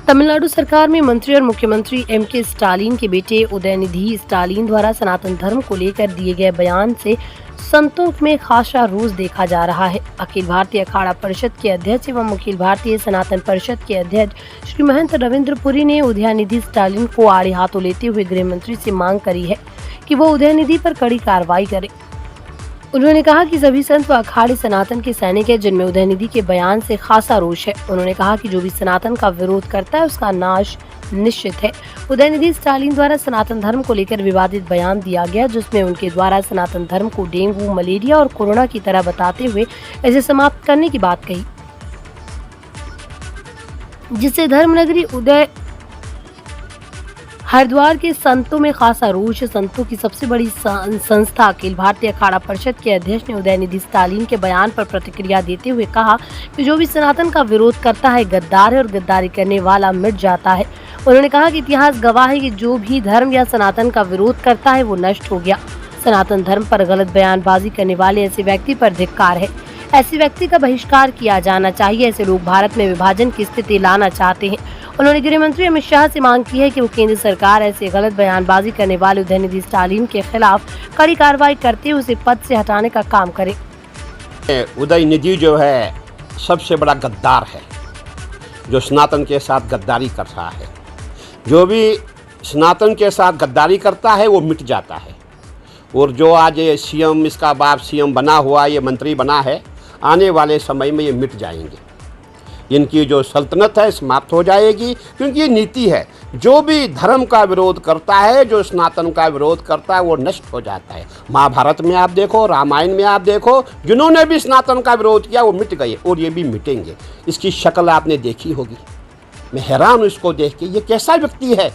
तमिलनाडु सरकार में मंत्री और मुख्यमंत्री एम.के. स्टालिन के बेटे उदयनिधि स्टालिन द्वारा सनातन धर्म को लेकर दिए गए बयान से संतों में खासा रोष देखा जा रहा है। अखिल भारतीय अखाड़ा परिषद के अध्यक्ष एवं अखिल भारतीय सनातन परिषद के अध्यक्ष श्री महंत रविंद्र पुरी ने उदयनिधि स्टालिन को आड़े हाथों लेते हुए गृह मंत्री से मांग करी है कि वो उदयनिधि पर कड़ी कार्रवाई करे। उन्होंने कहा कि सभी संत व अखाड़े सनातन के सैनिक है, जिनमें उदयनिधि के बयान से खासा रोष है। उन्होंने कहा कि जो भी सनातन का विरोध करता है उसका नाश निश्चित है। उदयनिधि स्टालिन द्वारा सनातन धर्म को लेकर विवादित बयान दिया गया, जिसमें उनके द्वारा सनातन धर्म को डेंगू, मलेरिया और कोरोना की तरह बताते हुए इसे समाप्त करने की बात कही, जिससे धर्मनगरी हरिद्वार के संतों में खासा रोष। संतों की सबसे बड़ी संस्था अखिल भारतीय अखाड़ा परिषद के अध्यक्ष ने उदयनिधि स्टालिन के बयान पर प्रतिक्रिया देते हुए कहा कि जो भी सनातन का विरोध करता है गद्दार है और गद्दारी करने वाला मिट जाता है। उन्होंने कहा कि इतिहास गवाह है कि जो भी धर्म या सनातन का विरोध करता है वो नष्ट हो गया। सनातन धर्म पर गलत बयानबाजी करने वाले ऐसे व्यक्ति पर धिक्कार है। ऐसे व्यक्ति का बहिष्कार किया जाना चाहिए। ऐसे लोग भारत में विभाजन की स्थिति लाना चाहते हैं। उन्होंने गृह मंत्री अमित शाह से मांग की है कि वो केंद्र सरकार ऐसे गलत बयानबाजी करने वाले उदयनिधि स्टालिन के खिलाफ कड़ी कार्रवाई करते हुए उसे पद से हटाने का काम करे। उदयनिधि जो है सबसे बड़ा गद्दार है, जो सनातन के साथ गद्दारी कर रहा है। जो भी सनातन के साथ गद्दारी करता है वो मिट जाता है। और जो आज ये सीएम, इसका बाप सीएम बना हुआ, ये मंत्री बना है, आने वाले समय में ये मिट जाएंगे। इनकी जो सल्तनत है समाप्त हो जाएगी, क्योंकि ये नीति है। जो भी धर्म का विरोध करता है, जो सनातन का विरोध करता है, वो नष्ट हो जाता है। महाभारत में आप देखो, रामायण में आप देखो, जिन्होंने भी सनातन का विरोध किया वो मिट गए और ये भी मिटेंगे। इसकी शक्ल आपने देखी होगी। मैं हैरान हूँ इसको देख के, ये कैसा व्यक्ति है?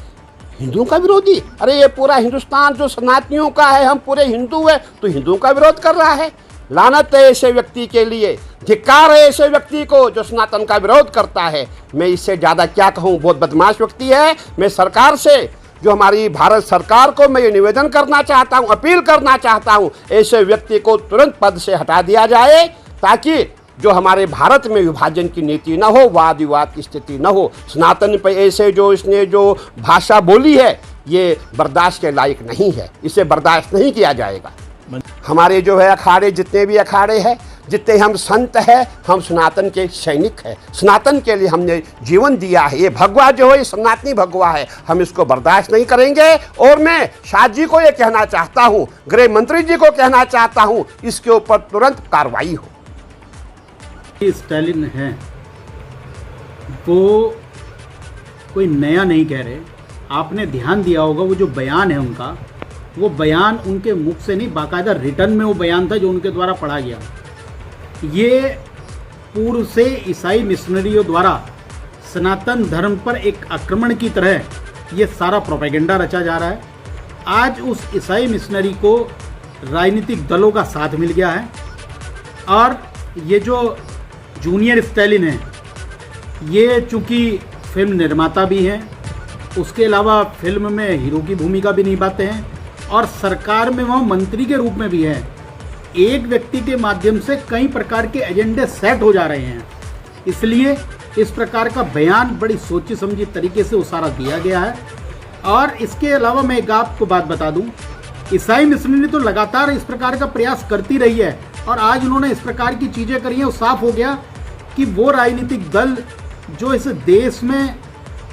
हिंदुओं का विरोधी? अरे ये पूरा हिंदुस्तान जो सनातनियों का है, हम पूरे हिंदू है, तो हिंदुओं का विरोध कर रहा है। लानत है ऐसे व्यक्ति के लिए, धिक्कार है ऐसे व्यक्ति को जो सनातन का विरोध करता है। मैं इससे ज़्यादा क्या कहूँ, बहुत बदमाश व्यक्ति है। मैं सरकार से, जो हमारी भारत सरकार को मैं ये निवेदन करना चाहता हूँ, अपील करना चाहता हूँ, ऐसे व्यक्ति को तुरंत पद से हटा दिया जाए, ताकि जो हमारे भारत में विभाजन की नीति न हो, वाद विवाद की स्थिति न हो। सनातन पर ऐसे जो इसने जो भाषा बोली है, ये बर्दाश्त के लायक नहीं है। इसे बर्दाश्त नहीं किया जाएगा। हमारे जो है अखाड़े, जितने भी अखाड़े हैं, जितने हम संत हैं, हम सनातन के सैनिक हैं। सनातन के लिए हमने जीवन दिया है। ये भगवा जो है, ये सनातनी भगवा है। हम इसको बर्दाश्त नहीं करेंगे। और मैं शाह जी को ये कहना चाहता हूँ, गृह मंत्री जी को कहना चाहता हूँ, इसके ऊपर तुरंत कार्रवाई हो। स्टालिन है वो कोई नया नहीं कह रहे। आपने ध्यान दिया होगा, वो जो बयान है उनका, वो बयान उनके मुख से नहीं, बाकायदा रिटर्न में वो बयान था जो उनके द्वारा पढ़ा गया। ये पूर्व से ईसाई मिशनरियों द्वारा सनातन धर्म पर एक आक्रमण की तरह ये सारा प्रोपेगेंडा रचा जा रहा है। आज उस ईसाई मिशनरी को राजनीतिक दलों का साथ मिल गया है। और ये जो जूनियर स्टालिन है, ये चूँकि फिल्म निर्माता भी हैं, उसके अलावा फिल्म में हीरो की भूमिका भी निभाते हैं और सरकार में वह मंत्री के रूप में भी है। एक व्यक्ति के माध्यम से कई प्रकार के एजेंडे सेट हो जा रहे हैं। इसलिए इस प्रकार का बयान बड़ी सोची समझी तरीके से उसारा दिया गया है। और इसके अलावा मैं एक आपको बात बता दूं, ईसाई मिशनरी तो लगातार इस प्रकार का प्रयास करती रही है और आज उन्होंने इस प्रकार की चीज़ें करी हैं। साफ हो गया कि वो राजनीतिक दल जो इस देश में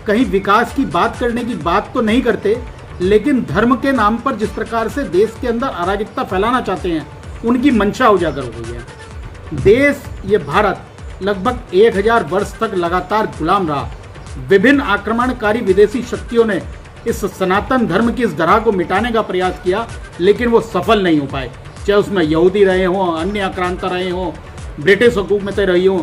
कहीं विकास की बात करने की बात तो नहीं करते, लेकिन धर्म के नाम पर जिस प्रकार से देश के अंदर अराजकता फैलाना चाहते हैं, उनकी मंशा उजागर हो गई है। देश, ये भारत लगभग 1000 वर्ष तक लगातार गुलाम रहा। विभिन्न आक्रमणकारी विदेशी शक्तियों ने इस सनातन धर्म की इस धरा को मिटाने का प्रयास किया, लेकिन वो सफल नहीं हो पाए। चाहे उसमें यहूदी रहे हों, अन्य आक्रांता रहे हों, ब्रिटिश हुकूमतें रही हों,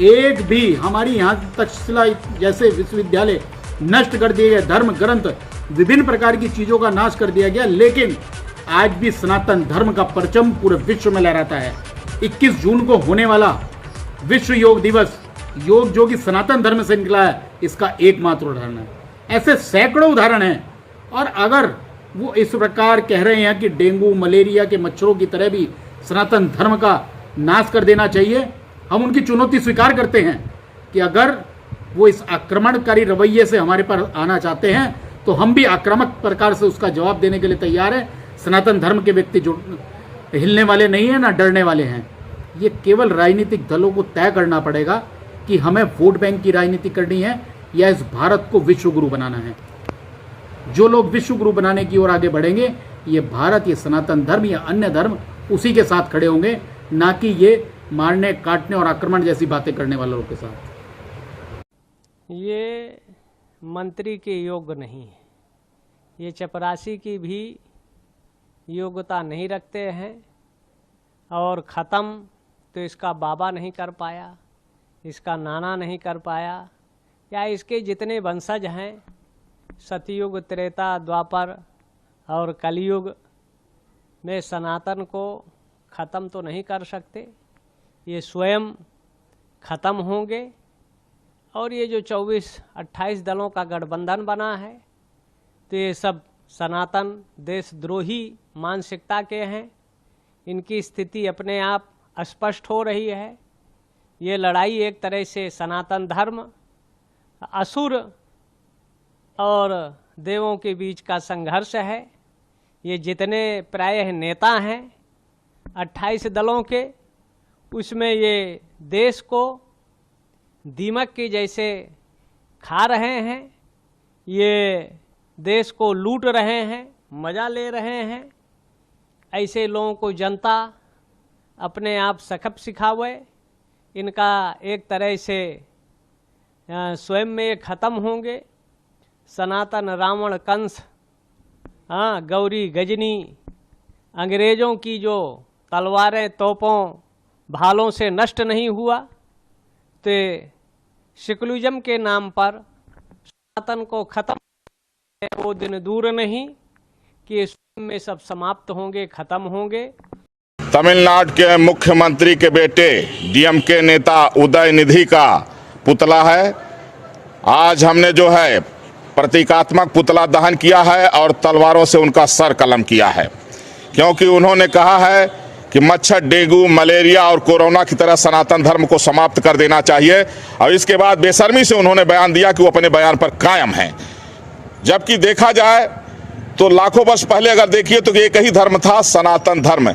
एक भी हमारी यहाँ तक्षशिला जैसे विश्वविद्यालय नष्ट कर दिए गए, धर्म ग्रंथ, विभिन्न प्रकार की चीज़ों का नाश कर दिया गया, लेकिन आज भी सनातन धर्म का परचम पूरे विश्व में लहराता है। 21 जून को होने वाला विश्व योग दिवस, योग जो कि सनातन धर्म से निकला है, इसका एकमात्र उदाहरण है। ऐसे सैकड़ों उदाहरण हैं। और अगर वो इस प्रकार कह रहे हैं कि डेंगू, मलेरिया के मच्छरों की तरह भी सनातन धर्म का नाश कर देना चाहिए, हम उनकी चुनौती स्वीकार करते हैं कि अगर वो इस आक्रमणकारी रवैये से हमारे पर आना चाहते हैं तो हम भी आक्रामक प्रकार से उसका जवाब देने के लिए तैयार हैं। सनातन धर्म के व्यक्ति जो हिलने वाले नहीं हैं ना डरने वाले हैं। ये केवल राजनीतिक दलों को तय करना पड़ेगा कि हमें वोट बैंक की राजनीति करनी है या इस भारत को विश्व गुरु बनाना है। जो लोग विश्व गुरु बनाने की ओर आगे बढ़ेंगे, ये भारत, ये सनातन धर्म या अन्य धर्म उसी के साथ खड़े होंगे, ना कि ये मारने, काटने और आक्रमण जैसी बातें करने वालों के साथ। ये मंत्री के योग्य नहीं है। ये चपरासी की भी योग्यता नहीं रखते हैं और ख़त्म तो इसका बाबा नहीं कर पाया, इसका नाना नहीं कर पाया, या इसके जितने वंशज हैं सतयुग, त्रेता, द्वापर और कलयुग में सनातन को ख़त्म तो नहीं कर सकते। ये स्वयं ख़त्म होंगे। और ये जो 24-28 दलों का गठबंधन बना है तो ये सब सनातन देशद्रोही मानसिकता के हैं। इनकी स्थिति अपने आप स्पष्ट हो रही है। ये लड़ाई एक तरह से सनातन धर्म, असुर और देवों के बीच का संघर्ष है। ये जितने प्रायः नेता हैं 28 दलों के, उसमें ये देश को दीमक के जैसे खा रहे हैं। ये देश को लूट रहे हैं, मज़ा ले रहे हैं। ऐसे लोगों को जनता अपने आप सकप सिखावे। इनका एक तरह से स्वयं में ख़त्म होंगे। सनातन रावण, कंस, गौरी, गजनी, अंग्रेज़ों की जो तलवारें, तोपों, भालों से नष्ट नहीं हुआ, तो सेकुलरिज्म के नाम पर सनातन को खत्म, वो दिन दूर नहीं कि इसमें सब समाप्त होंगे, खत्म होंगे। तमिलनाडु के मुख्यमंत्री के बेटे डीएमके नेता उदयनिधि का पुतला है। आज हमने जो है प्रतीकात्मक पुतला दहन किया है और तलवारों से उनका सर कलम किया है, क्योंकि उन्होंने कहा है कि मच्छर, डेंगू, मलेरिया और कोरोना की तरह सनातन धर्म को समाप्त कर देना चाहिए। और इसके बाद बेशर्मी से उन्होंने बयान दिया कि वो अपने बयान पर कायम हैं। जबकि देखा जाए तो लाखों वर्ष पहले अगर देखिए तो एक ही धर्म था, सनातन धर्म।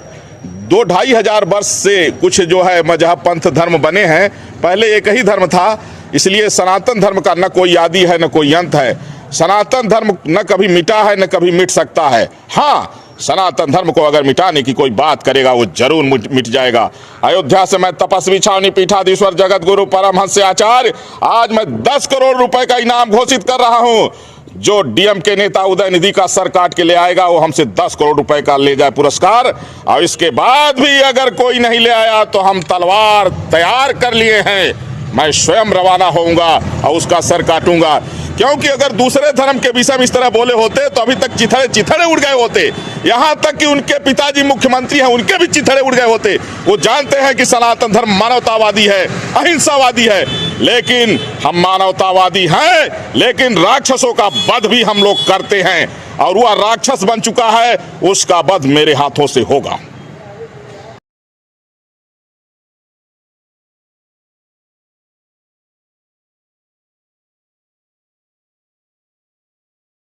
2-2.5 हजार वर्ष से कुछ जो है मजहब, पंथ, धर्म बने हैं, पहले एक ही धर्म था। इसलिए सनातन धर्म का न कोई आदि है न कोई अंत है। सनातन धर्म न कभी मिटा है न कभी मिट सकता है। हाँ, सनातन धर्म को अगर मिटाने की कोई बात करेगा वो जरूर मिट जाएगा। अयोध्या से मैं तपस्वी छावनी पीठाधीश्वर जगत गुरु परमहंस आचार्य आज मैं 10 करोड़ रुपए का इनाम घोषित कर रहा हूं। जो डीएमके नेता उदयनिधि का सर काट के ले आएगा वो हमसे 10 करोड़ रुपए का ले जाए पुरस्कार। और इसके बाद भी अगर कोई नहीं ले आया तो हम तलवार तैयार कर लिए हैं, मैं स्वयं रवाना होऊंगा और उसका सर काटूंगा। क्योंकि अगर दूसरे धर्म के विषय में इस तरह बोले होते तो अभी तक चिथड़े उड़ गए होते। यहाँ तक कि उनके पिताजी मुख्यमंत्री हैं, उनके भी चिथड़े उड़ गए होते। वो जानते हैं कि सनातन धर्म मानवतावादी है, अहिंसावादी है। लेकिन हम मानवतावादी हैं, लेकिन राक्षसों का वध भी हम लोग करते हैं। और वह राक्षस बन चुका है, उसका वध मेरे हाथों से होगा।